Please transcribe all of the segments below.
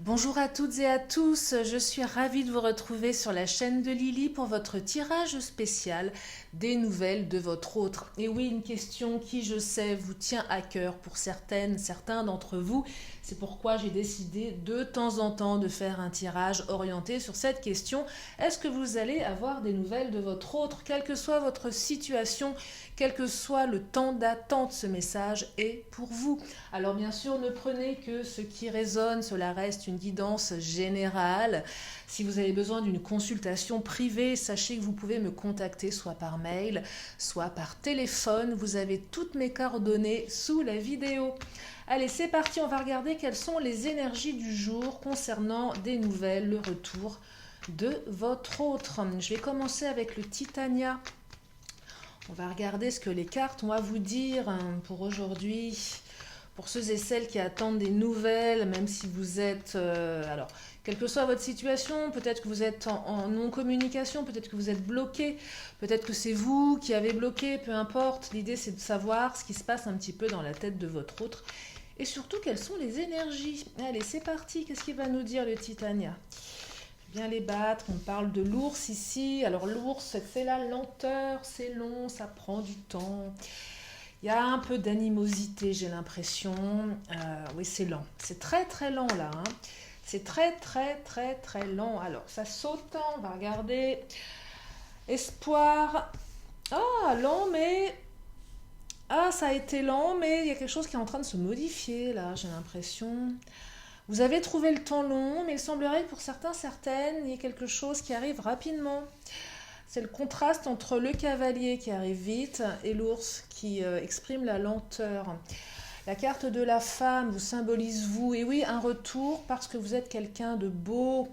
Bonjour à toutes et à tous, je suis ravie de vous retrouver sur la chaîne de Lily pour votre tirage spécial des nouvelles de votre autre. Et oui, une question qui, je sais, vous tient à cœur pour certains d'entre vous. C'est pourquoi j'ai décidé de temps en temps de faire un tirage orienté sur cette question. Est-ce que vous allez avoir des nouvelles de votre autre, quelle que soit votre situation, quel que soit le temps d'attente, ce message est pour vous. Alors bien sûr, ne prenez que ce qui résonne, cela reste une guidance générale. Si vous avez besoin d'une consultation privée, sachez que vous pouvez me contacter soit par mail, soit par téléphone. Vous avez toutes mes coordonnées sous la vidéo. Allez, c'est parti, on va regarder quelles sont les énergies du jour concernant des nouvelles, le retour de votre autre. Je vais commencer avec le Titania. On va regarder ce que les cartes ont à vous dire pour aujourd'hui. Pour ceux et celles qui attendent des nouvelles, même si vous êtes... alors, quelle que soit votre situation, peut-être que vous êtes en non-communication, peut-être que vous êtes bloqué, peut-être que c'est vous qui avez bloqué, peu importe. L'idée, c'est de savoir ce qui se passe un petit peu dans la tête de votre autre. Et surtout, quelles sont les énergies. Allez, c'est parti. Qu'est-ce qu'il va nous dire, le Titania ? Bien les battre, on parle de l'ours ici. Alors l'ours, c'est la lenteur, c'est long, ça prend du temps. Il y a un peu d'animosité, j'ai l'impression. Oui, c'est lent. C'est très très lent là. C'est très très très très lent. Alors, ça saute, on va regarder. Espoir. Ah, lent, mais... Ah, ça a été lent, mais il y a quelque chose qui est en train de se modifier là, j'ai l'impression. Vous avez trouvé le temps long, mais il semblerait que pour certains, certaines, il y ait quelque chose qui arrive rapidement. C'est le contraste entre le cavalier qui arrive vite et l'ours qui exprime la lenteur. La carte de la femme vous symbolise vous, et oui, un retour parce que vous êtes quelqu'un de beau,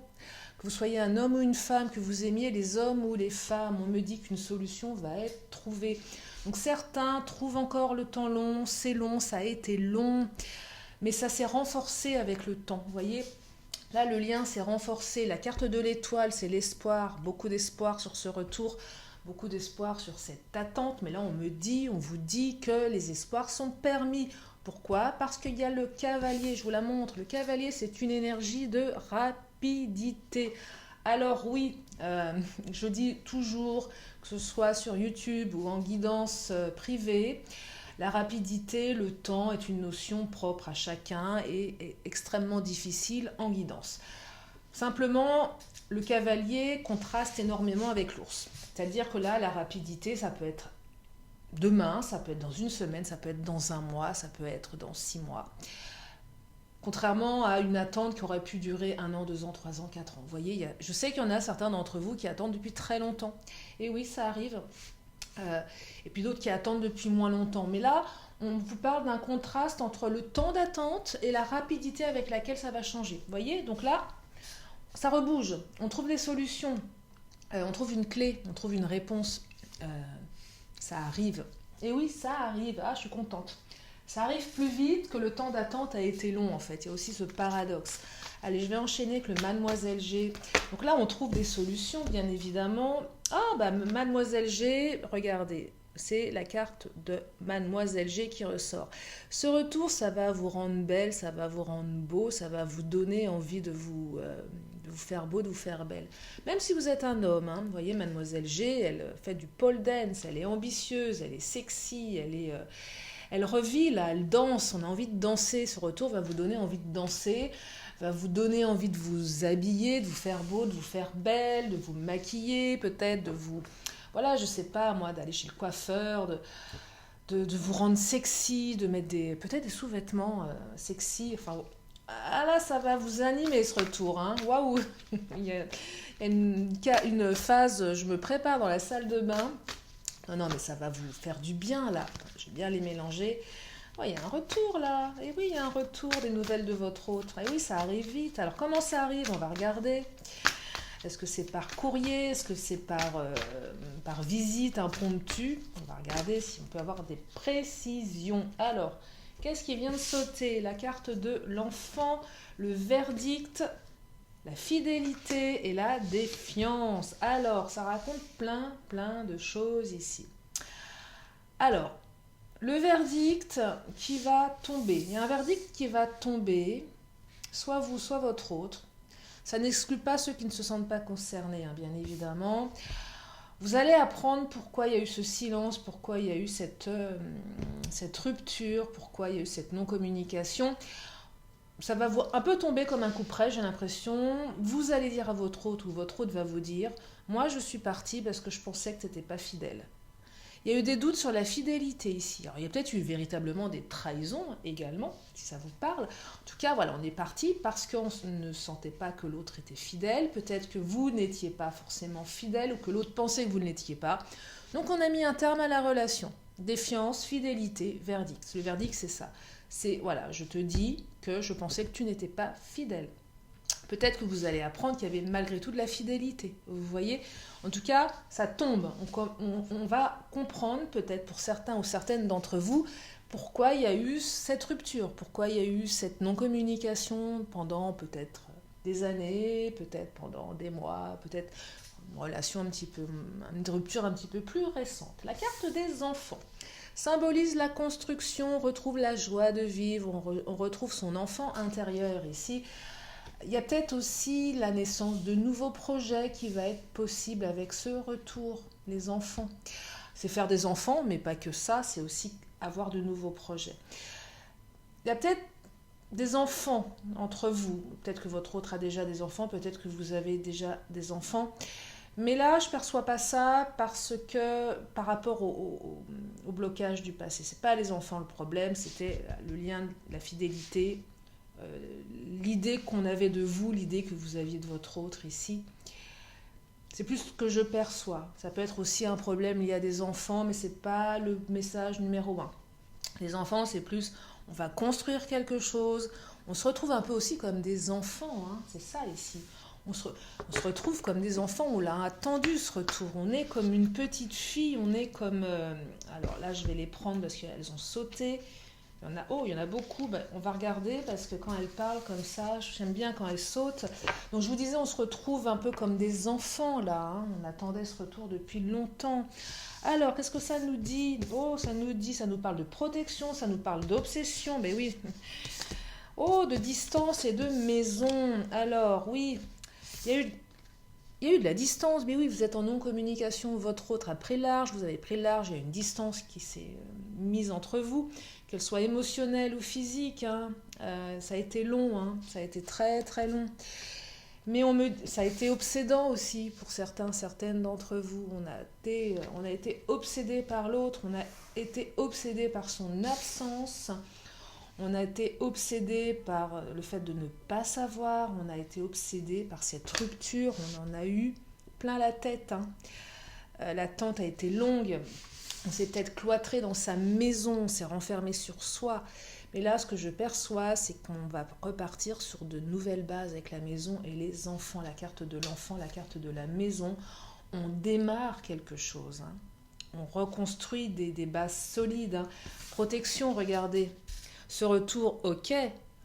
que vous soyez un homme ou une femme, que vous aimiez les hommes ou les femmes. On me dit qu'une solution va être trouvée. Donc certains trouvent encore le temps long, c'est long, ça a été long, mais ça s'est renforcé avec le temps, vous voyez. Là, le lien s'est renforcé. La carte de l'étoile, c'est l'espoir. Beaucoup d'espoir sur ce retour, beaucoup d'espoir sur cette attente. Mais là, on vous dit que les espoirs sont permis. Pourquoi ? Parce qu'il y a le cavalier. Je vous la montre. Le cavalier, c'est une énergie de rapidité. Alors oui, je dis toujours, que ce soit sur YouTube ou en guidance privée, la rapidité, le temps est une notion propre à chacun et est extrêmement difficile en guidance. Simplement, le cavalier contraste énormément avec l'ours. C'est-à-dire que là, la rapidité, ça peut être demain, ça peut être dans une semaine, ça peut être dans un mois, ça peut être dans 6 mois. Contrairement à une attente qui aurait pu durer 1 an, 2 ans, 3 ans, 4 ans. Vous voyez, je sais qu'il y en a certains d'entre vous qui attendent depuis très longtemps. Et oui, ça arrive. Et puis d'autres qui attendent depuis moins longtemps. Mais là, on vous parle d'un contraste entre le temps d'attente et la rapidité avec laquelle ça va changer. Vous voyez ? Donc là, ça rebouge. On trouve des solutions. On trouve une clé, on trouve une réponse. Euh, Ça arrive. Et oui, ça arrive. Ah, je suis contente. Ça arrive plus vite que le temps d'attente a été long, en fait. Il y a aussi ce paradoxe. Allez, je vais enchaîner avec le Mademoiselle G. Donc là, on trouve des solutions, bien évidemment. Ah, bah, Mademoiselle G, regardez. C'est la carte de Mademoiselle G qui ressort. Ce retour, ça va vous rendre belle, ça va vous rendre beau, ça va vous donner envie de vous faire beau, de vous faire belle. Même si vous êtes un homme, vous voyez, Mademoiselle G, elle fait du pole dance, elle est ambitieuse, elle est sexy, elle revit là, elle danse, on a envie de danser. Ce retour va vous donner envie de danser, va vous donner envie de vous habiller, de vous faire beau, de vous faire belle, de vous maquiller, peut-être de vous... Voilà, je sais pas moi, d'aller chez le coiffeur, de vous rendre sexy, de mettre peut-être des sous-vêtements sexy. Enfin, ah là, ça va vous animer ce retour. Waouh. Il y a une phase, je me prépare dans la salle de bain. Non, non, mais ça va vous faire du bien là. Je vais bien les mélanger. Oh, il y a un retour là. Et oui, il y a un retour des nouvelles de votre autre. Et oui, ça arrive vite. Alors comment ça arrive ? On va regarder. Est-ce que c'est par courrier ? Est-ce que c'est par visite impromptue ? On va regarder si on peut avoir des précisions. Alors, qu'est-ce qui vient de sauter ? La carte de l'enfant, le verdict, la fidélité et la défiance. Alors, ça raconte plein de choses ici. Alors, le verdict qui va tomber. Il y a un verdict qui va tomber. soit vous, soit votre autre. Ça n'exclut pas ceux qui ne se sentent pas concernés, hein, bien évidemment. Vous allez apprendre pourquoi il y a eu ce silence, pourquoi il y a eu cette rupture, pourquoi il y a eu cette non-communication. Ça va un peu tomber comme un coup près, j'ai l'impression. Vous allez dire à votre hôte, ou votre hôte va vous dire, moi je suis partie parce que je pensais que tu n'étais pas fidèle. Il y a eu des doutes sur la fidélité ici. Alors, il y a peut-être eu véritablement des trahisons également, si ça vous parle. En tout cas, voilà, on est parti parce qu'on ne sentait pas que l'autre était fidèle. Peut-être que vous n'étiez pas forcément fidèle ou que l'autre pensait que vous ne l'étiez pas. Donc, on a mis un terme à la relation. Défiance, fidélité, verdict. Le verdict, c'est ça. C'est, voilà, je te dis que je pensais que tu n'étais pas fidèle. Peut-être que vous allez apprendre qu'il y avait malgré tout de la fidélité. Vous voyez ? En tout cas, ça tombe. On va comprendre, peut-être pour certains ou certaines d'entre vous, pourquoi il y a eu cette rupture, pourquoi il y a eu cette non-communication pendant peut-être des années, peut-être pendant des mois, peut-être une relation une rupture un petit peu plus récente. La carte des enfants symbolise la construction, on retrouve la joie de vivre, on retrouve son enfant intérieur ici. Il y a peut-être aussi la naissance de nouveaux projets qui va être possible avec ce retour, les enfants. C'est faire des enfants, mais pas que ça, c'est aussi avoir de nouveaux projets. Il y a peut-être des enfants entre vous. Peut-être que votre autre a déjà des enfants, peut-être que vous avez déjà des enfants. Mais là, je ne perçois pas ça parce que par rapport au blocage du passé. Ce n'est pas les enfants le problème, c'était le lien, la fidélité, l'idée qu'on avait de vous, l'idée que vous aviez de votre autre ici. C'est plus ce que je perçois. Ça peut être aussi un problème lié à des enfants, mais ce n'est pas le message numéro 1. Les enfants, c'est plus, on va construire quelque chose. On se retrouve un peu aussi comme des enfants, hein, c'est ça ici. On se retrouve comme des enfants, on l'a attendu ce retour. On est comme une petite fille, on est comme... alors là, je vais les prendre parce qu'elles ont sauté. Il y en a beaucoup. On va regarder parce que quand elles parlent comme ça, j'aime bien quand elles sautent. Donc je vous disais, on se retrouve un peu comme des enfants là. Hein. On attendait ce retour depuis longtemps. Alors, qu'est-ce que ça nous dit ? Oh, ça nous parle de protection, ça nous parle d'obsession. Ben oui. Oh, de distance et de maison. Alors, oui, il y a eu de la distance, mais oui, vous êtes en non-communication, votre autre a pris large, vous avez pris large, il y a une distance qui s'est mise entre vous, qu'elle soit émotionnelle ou physique, hein. Ça a été long, hein. Ça a été très très long. Mais ça a été obsédant aussi pour certaines d'entre vous. On a été obsédé par l'autre, on a été obsédé par son absence. On a été obsédé par le fait de ne pas savoir, on a été obsédé par cette rupture, on en a eu plein la tête. Hein. L'attente a été longue, on s'est peut-être cloîtré dans sa maison, on s'est renfermé sur soi. Mais là, ce que je perçois, c'est qu'on va repartir sur de nouvelles bases avec la maison et les enfants, la carte de l'enfant, la carte de la maison. On démarre quelque chose, hein. On reconstruit des bases solides. Hein. Protection, regardez. Ce retour, ok,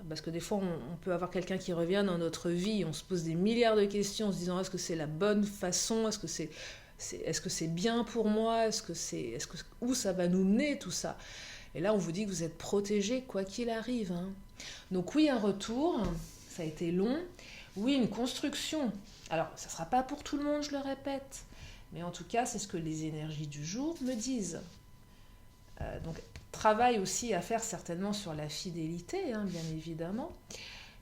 parce que des fois on peut avoir quelqu'un qui revient dans notre vie, on se pose des milliards de questions en se disant est-ce que c'est la bonne façon, est-ce que c'est bien pour moi, où ça va nous mener tout ça. Et là on vous dit que vous êtes protégé quoi qu'il arrive. Hein. Donc oui, un retour, ça a été long, oui, une construction. Alors ça ne sera pas pour tout le monde, je le répète, mais en tout cas c'est ce que les énergies du jour me disent. Donc travail aussi à faire certainement sur la fidélité, hein, bien évidemment.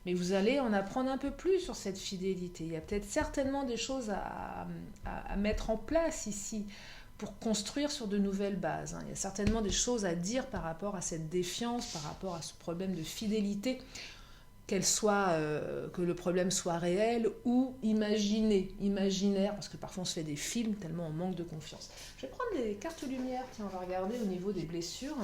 Mais vous allez en apprendre un peu plus sur cette fidélité. Il y a peut-être certainement des choses à mettre en place ici pour construire sur de nouvelles bases. Hein. Il y a certainement des choses à dire par rapport à cette défiance, par rapport à ce problème de fidélité, que le problème soit réel ou imaginaire, parce que parfois on se fait des films tellement on manque de confiance. Je vais prendre les cartes lumière, tiens, on va regarder au niveau des blessures,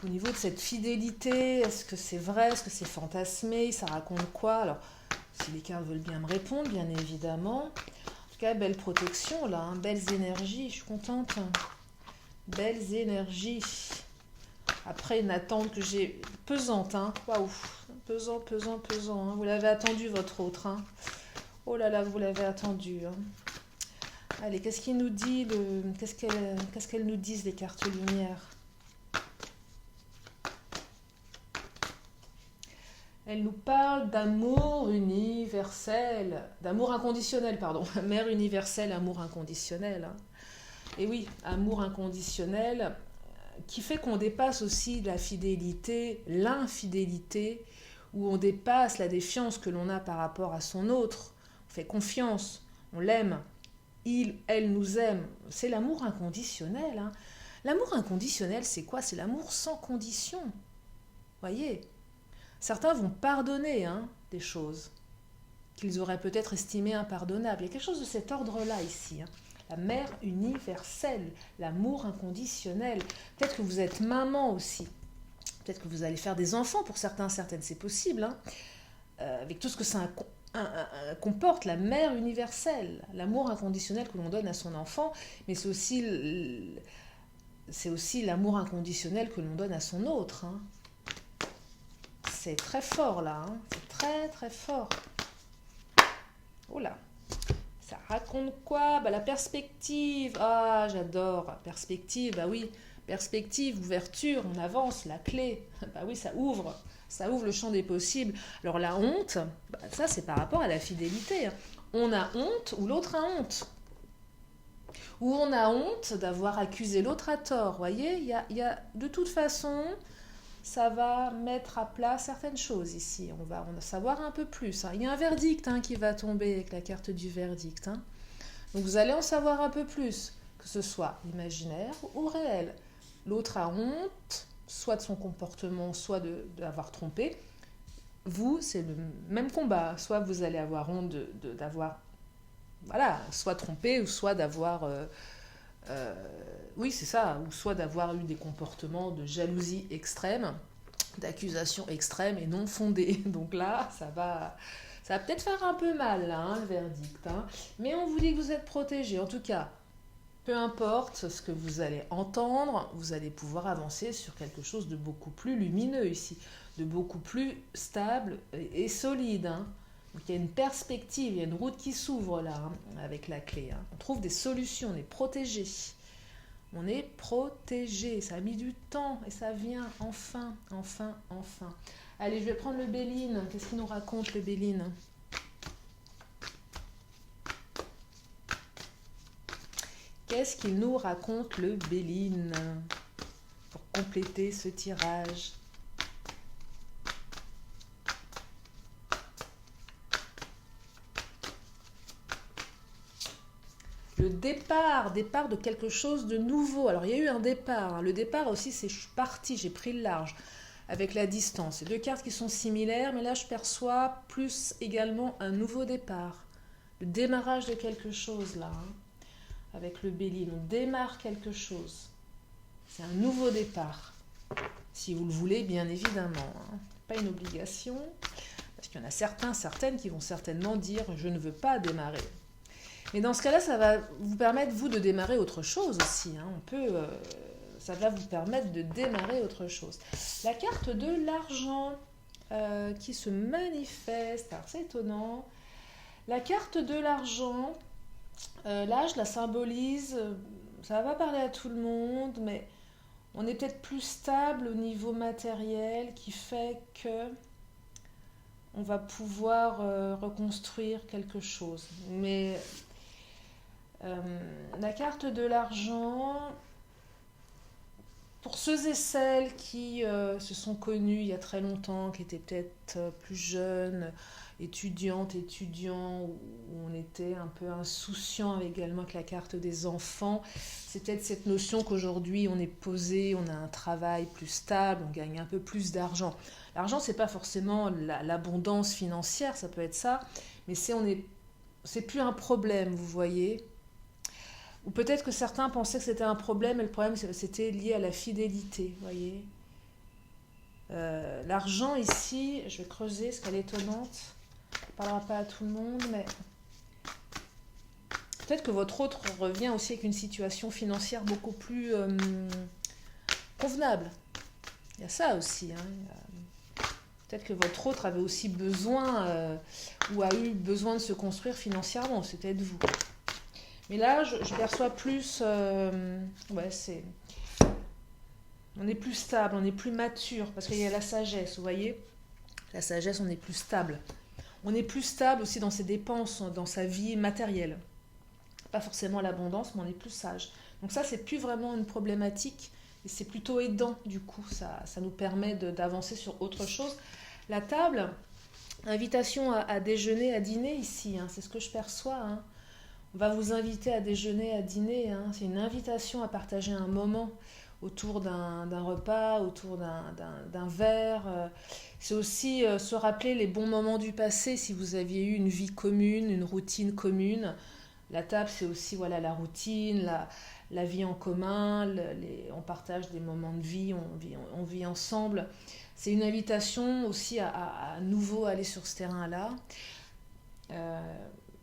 au niveau de cette fidélité, est-ce que c'est vrai, est-ce que c'est fantasmé, ça raconte quoi? Alors, si les cartes veulent bien me répondre, bien évidemment. En tout cas, belle protection là, hein, belles énergies, je suis contente. Belles énergies. Après une attente que j'ai pesante, hein. Waouh, pesant. Hein. Vous l'avez attendu votre autre. Hein. Oh là là, vous l'avez attendu. Hein. Allez, qu'est-ce qu'il nous dit qu'est-ce qu'elles nous disent les cartes lumière? Elle nous parle d'amour universel, d'amour inconditionnel, pardon. Mère universelle, amour inconditionnel, hein. Et oui, amour inconditionnel qui fait qu'on dépasse aussi la fidélité, l'infidélité, où on dépasse la défiance que l'on a par rapport à son autre. On fait confiance, on l'aime, elle nous aime. C'est l'amour inconditionnel, hein. L'amour inconditionnel, c'est quoi? C'est l'amour sans condition. Voyez, certains vont pardonner, hein, des choses qu'ils auraient peut-être estimées impardonnables. Il y a quelque chose de cet ordre-là ici, hein. La mère universelle, l'amour inconditionnel. Peut-être que vous êtes maman aussi. Peut-être que vous allez faire des enfants pour certains, certaines, c'est possible, hein. Avec tout ce que ça comporte, la mère universelle, l'amour inconditionnel que l'on donne à son enfant, mais c'est aussi l'amour inconditionnel que l'on donne à son autre, hein. C'est très fort là, hein. C'est très très fort. Oh là, ça raconte quoi? Bah, la perspective. Ah, j'adore. Perspective, bah oui. Perspective, ouverture, on avance, la clé. Bah oui, ça ouvre. Ça ouvre le champ des possibles. Alors la honte, bah, ça c'est par rapport à la fidélité, hein. On a honte ou l'autre a honte. Ou on a honte d'avoir accusé l'autre à tort. Vous voyez, il y a de toute façon, ça va mettre à plat certaines choses ici. On va en savoir un peu plus, hein. Il y a un verdict, hein, qui va tomber avec la carte du verdict, hein. Donc vous allez en savoir un peu plus, que ce soit imaginaire ou réel. L'autre a honte, soit de son comportement, soit d'avoir trompé. Vous, c'est le même combat. Soit vous allez avoir honte d'avoir, voilà, soit trompé, ou soit d'avoir... oui, c'est ça, ou soit d'avoir eu des comportements de jalousie extrême, d'accusation extrême et non fondée. Donc là, ça va peut-être faire un peu mal, là, hein, le verdict, hein. Mais on vous dit que vous êtes protégé. En tout cas, peu importe ce que vous allez entendre, vous allez pouvoir avancer sur quelque chose de beaucoup plus lumineux ici, de beaucoup plus stable et solide, hein. Donc il y a une perspective, il y a une route qui s'ouvre là, hein, avec la clé, hein. On trouve des solutions, on est protégé. On est protégé. Ça a mis du temps et ça vient enfin, enfin, enfin. Allez, je vais prendre le Béline. Qu'est-ce qu'il nous raconte le Béline? Qu'est-ce qu'il nous raconte le Béline pour compléter ce tirage? Le départ de quelque chose de nouveau. Alors il y a eu un départ, hein. Le départ aussi, c'est je suis partie, j'ai pris le large avec la distance. C'est deux cartes qui sont similaires, mais là je perçois plus également un nouveau départ. Le démarrage de quelque chose là, hein. Avec le Béline, on démarre quelque chose. C'est un nouveau départ. Si vous le voulez, bien évidemment, hein. Pas une obligation. Parce qu'il y en a certaines qui vont certainement dire « je ne veux pas démarrer ». Mais dans ce cas-là, ça va vous permettre, vous, de démarrer autre chose aussi, hein. Ça va vous permettre de démarrer autre chose. La carte de l'argent qui se manifeste, alors c'est étonnant. La carte de l'argent, là, je la symbolise, ça va pas parler à tout le monde, mais on est peut-être plus stable au niveau matériel, qui fait que on va pouvoir reconstruire quelque chose. Mais la carte de l'argent, pour ceux et celles qui se sont connus il y a très longtemps, qui étaient peut-être plus jeunes, étudiantes, étudiants, où on était un peu insouciant également avec la carte des enfants, c'est peut-être cette notion qu'aujourd'hui on est posé, on a un travail plus stable, on gagne un peu plus d'argent. L'argent, c'est pas forcément l'abondance financière, ça peut être ça, mais c'est plus un problème, vous voyez. Ou peut-être que certains pensaient que c'était un problème, et le problème c'était lié à la fidélité, vous voyez. L'argent ici, je vais creuser, parce qu'elle est étonnante, ça ne parlera pas à tout le monde, mais peut-être que votre autre revient aussi avec une situation financière beaucoup plus convenable. Il y a ça aussi, hein. Peut-être que votre autre avait aussi besoin, ou a eu besoin de se construire financièrement, c'est peut-être vous. Mais là, je perçois plus... on est plus stable, on est plus mature, parce qu'il y a la sagesse, vous voyez. La sagesse, on est plus stable. On est plus stable aussi dans ses dépenses, dans sa vie matérielle. Pas forcément l'abondance, mais on est plus sage. Donc ça, c'est plus vraiment une problématique, et c'est plutôt aidant du coup. Ça nous permet d'avancer sur autre chose. La table, invitation à déjeuner, à dîner ici, hein, c'est ce que je perçois. Hein. On va vous inviter à déjeuner, à dîner. Hein. C'est une invitation à partager un moment autour d'un repas, autour d'un verre. C'est aussi se rappeler les bons moments du passé, si vous aviez eu une vie commune, une routine commune. La table, c'est aussi voilà, la routine, la vie en commun, on partage des moments de vie, on vit ensemble. C'est une invitation aussi à nouveau aller sur ce terrain-là.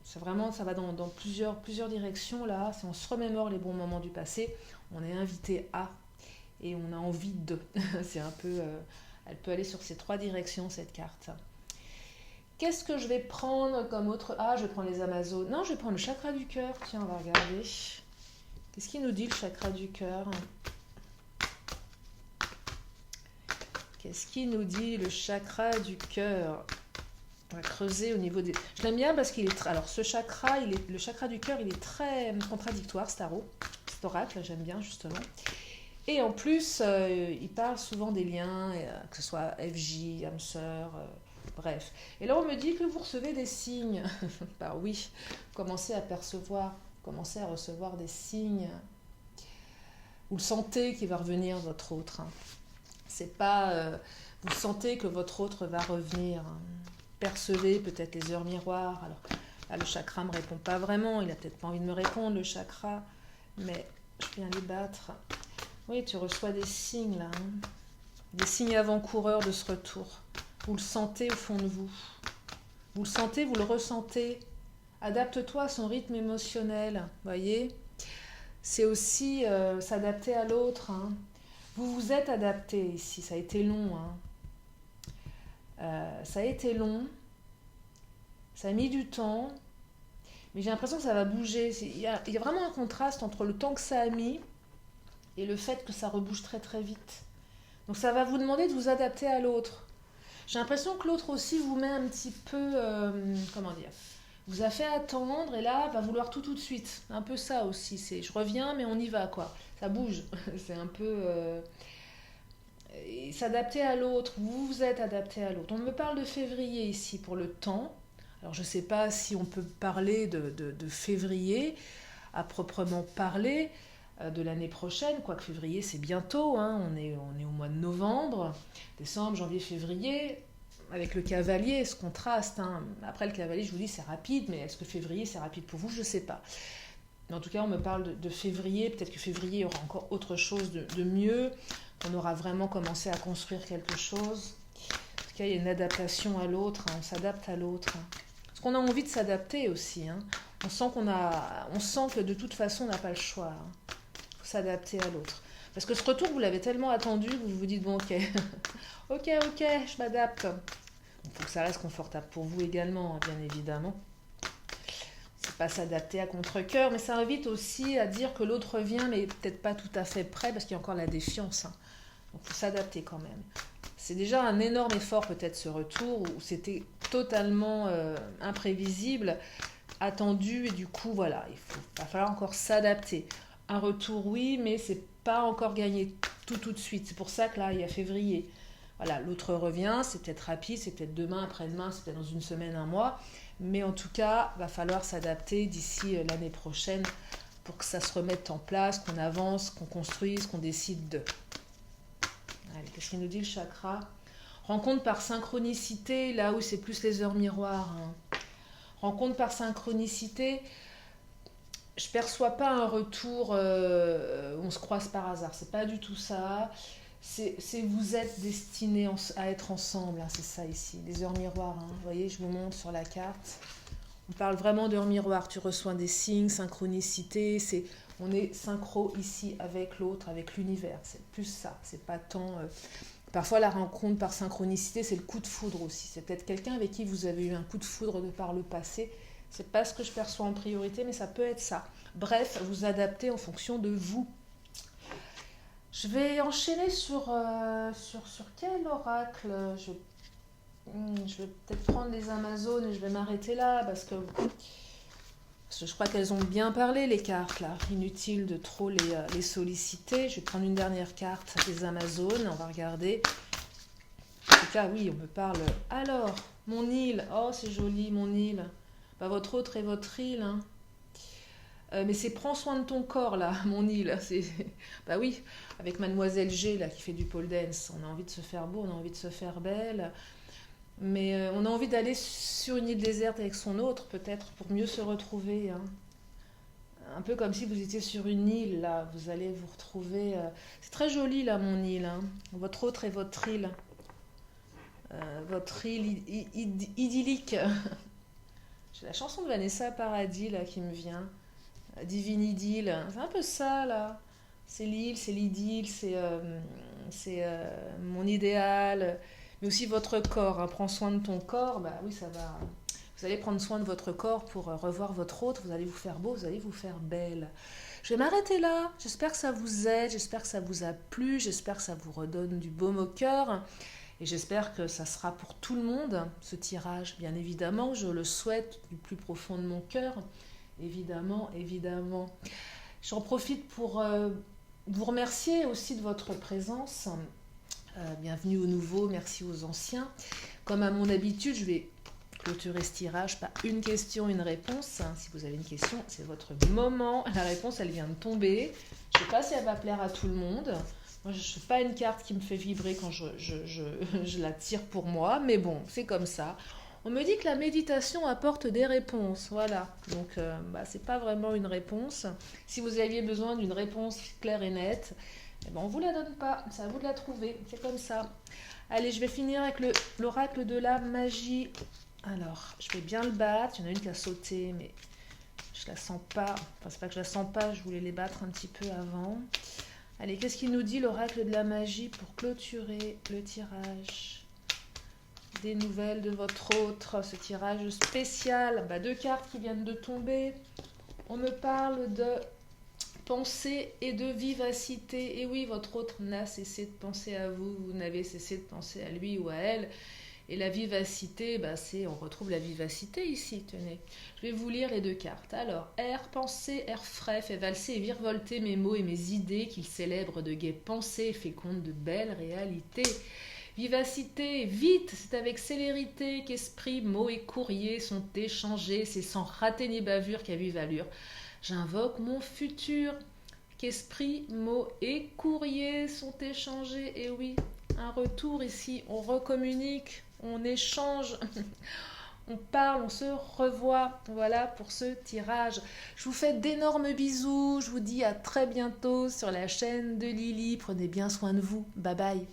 C'est vraiment, ça va dans plusieurs directions là. Si on se remémore les bons moments du passé, on est invité à et on a envie de. C'est un peu, elle peut aller sur ces 3 directions cette carte. Qu'est-ce que je vais prendre comme autre... Ah, je vais prendre les Amazones. Non, je vais prendre le chakra du cœur. Tiens, on va regarder. Qu'est-ce qu'il nous dit le chakra du cœur? Qu'est-ce qu'il nous dit le chakra du cœur? On va creuser au niveau des... Je l'aime bien parce qu'il est... Alors, ce chakra, le chakra du cœur, il est très contradictoire, cet tarot. Cet oracle, j'aime bien, justement. Et en plus, il parle souvent des liens, que ce soit FJ, âme sœur... Bref. Et là, on me dit que vous recevez des signes. Bah oui, commencez à percevoir, commencez à recevoir des signes. Vous le sentez qu'il va revenir, votre autre. Hein. C'est pas... vous sentez que votre autre va revenir. Hein. Percevez peut-être les heures miroirs. Alors, là, le chakra ne me répond pas vraiment. Il n'a peut-être pas envie de me répondre, le chakra. Mais je viens les battre. Oui, tu reçois des signes, là. Hein. Des signes avant-coureurs de ce retour. Vous le sentez au fond de vous. Vous le sentez, vous le ressentez. Adapte-toi à son rythme émotionnel. Voyez, c'est aussi s'adapter à l'autre. Hein. Vous vous êtes adapté ici. Ça a été long. Hein. Ça a été long. Ça a mis du temps. Mais j'ai l'impression que ça va bouger. Il y a vraiment un contraste entre le temps que ça a mis et le fait que ça rebouge très très vite. Donc ça va vous demander de vous adapter à l'autre. J'ai l'impression que l'autre aussi vous met un petit peu, comment dire, vous a fait attendre et là, va vouloir tout de suite. Un peu ça aussi, c'est je reviens mais on y va quoi. Ça bouge, c'est un peu... s'adapter à l'autre, vous vous êtes adapté à l'autre. On me parle de février ici pour le temps. Alors je ne sais pas si on peut parler de février à proprement parler de l'année prochaine, quoique février c'est bientôt, hein, on est au mois de novembre, décembre, janvier, février, avec le cavalier, ce contraste. Hein. Après le cavalier, je vous dis c'est rapide, mais est-ce que février c'est rapide pour vous? Je ne sais pas. Mais en tout cas, on me parle de février, peut-être que février il y aura encore autre chose de mieux, on aura vraiment commencé à construire quelque chose. En tout cas, il y a une adaptation à l'autre, hein, on s'adapte à l'autre. Hein. Parce qu'on a envie de s'adapter aussi. Hein. On sent que de toute façon, on n'a pas le choix. Hein. S'adapter à l'autre. Parce que ce retour, vous l'avez tellement attendu que vous vous dites, bon, ok, ok, je m'adapte. Il faut que ça reste confortable pour vous également, bien évidemment. C'est pas s'adapter à contre-cœur, mais ça invite aussi à dire que l'autre vient, mais peut-être pas tout à fait prêt, parce qu'il y a encore la défiance. Hein. Donc il faut s'adapter quand même. C'est déjà un énorme effort peut-être ce retour, où c'était totalement imprévisible, attendu, et du coup, voilà, va falloir encore s'adapter. Un retour, oui, mais c'est pas encore gagné tout de suite. C'est pour ça que là, il y a février. Voilà, l'autre revient, c'est peut-être rapide, c'est peut-être demain, après-demain, c'est peut-être dans une semaine, un mois. Mais en tout cas, va falloir s'adapter d'ici l'année prochaine pour que ça se remette en place, qu'on avance, qu'on construise, qu'on décide de. Allez, qu'est-ce qu'il nous dit le chakra? Rencontre par synchronicité, là où c'est plus les heures miroirs. Hein. Rencontre par synchronicité... Je perçois pas un retour où on se croise par hasard. C'est pas du tout ça. C'est vous êtes destinés à être ensemble. Hein, c'est ça ici. Les heures miroirs. Hein. Vous voyez, je vous montre sur la carte. On parle vraiment d'heures miroirs. Tu reçois des signes, synchronicité. On est synchro ici avec l'autre, avec l'univers. C'est plus ça. C'est pas tant... Parfois, la rencontre par synchronicité, c'est le coup de foudre aussi. C'est peut-être quelqu'un avec qui vous avez eu un coup de foudre de par le passé. C'est pas ce que je perçois en priorité, mais ça peut être ça. Bref, vous adaptez en fonction de vous. Je vais enchaîner sur quel oracle Je vais peut-être prendre les Amazones et je vais m'arrêter là parce que je crois qu'elles ont bien parlé, les cartes, là. Inutile de trop les solliciter. Je vais prendre une dernière carte des Amazones. On va regarder. En tout cas, oui, on me parle. Alors, mon île. Oh, c'est joli, mon île. Bah, votre autre et votre île, hein. Mais c'est prends soin de ton corps, là, mon île. Bah oui, avec Mademoiselle G, là, qui fait du pole dance. On a envie de se faire beau, on a envie de se faire belle. Mais on a envie d'aller sur une île déserte avec son autre, peut-être, pour mieux se retrouver, hein. Un peu comme si vous étiez sur une île, là. Vous allez vous retrouver. C'est très joli, là, mon île, hein. Votre autre et votre île. Votre île idyllique. J'ai la chanson de Vanessa Paradis, là, qui me vient. Divine idylle. C'est un peu ça, là. C'est l'île, c'est l'idylle, c'est mon idéal. Mais aussi votre corps, hein. Prends soin de ton corps, bah oui, ça va. Vous allez prendre soin de votre corps pour revoir votre autre. Vous allez vous faire beau, vous allez vous faire belle. Je vais m'arrêter là. J'espère que ça vous aide, j'espère que ça vous a plu, j'espère que ça vous redonne du baume au cœur. Et j'espère que ça sera pour tout le monde, ce tirage. Bien évidemment, je le souhaite du plus profond de mon cœur. Évidemment, évidemment. J'en profite pour vous remercier aussi de votre présence. Bienvenue aux nouveaux, merci aux anciens. Comme à mon habitude, je vais clôturer ce tirage par une question, une réponse. Si vous avez une question, c'est votre moment. La réponse, elle vient de tomber. Je ne sais pas si elle va plaire à tout le monde. Moi, je ne suis pas une carte qui me fait vibrer quand je la tire pour moi, mais bon, c'est comme ça. On me dit que la méditation apporte des réponses, voilà. Donc, c'est pas vraiment une réponse. Si vous aviez besoin d'une réponse claire et nette, eh ben, on vous la donne pas. C'est à vous de la trouver. C'est comme ça. Allez, je vais finir avec l'oracle de la magie. Alors, je vais bien le battre. Il y en a une qui a sauté, mais je la sens pas. Enfin, c'est pas que je la sens pas. Je voulais les battre un petit peu avant. Allez, qu'est-ce qu'il nous dit l'oracle de la magie pour clôturer le tirage? Des nouvelles de votre autre, ce tirage spécial. Deux cartes qui viennent de tomber. On me parle de pensée et de vivacité. Et oui, votre autre n'a cessé de penser à vous, vous n'avez cessé de penser à lui ou à elle. Et la vivacité, on retrouve la vivacité ici, tenez. Je vais vous lire les deux cartes. Alors, air pensée, air frais, fait valser et virevolter mes mots et mes idées, qu'il célèbre de gaies pensées et féconde de belles réalités. Vivacité, vite, c'est avec célérité qu'esprit, mots et courriers sont échangés, c'est sans rater ni bavure qu'à vive allure. J'invoque mon futur, qu'esprit, mots et courriers sont échangés. Et oui, un retour ici, on recommunique, on échange, on parle, on se revoit. Voilà pour ce tirage. Je vous fais d'énormes bisous, je vous dis à très bientôt sur la chaîne de Lily. Prenez bien soin de vous, bye bye.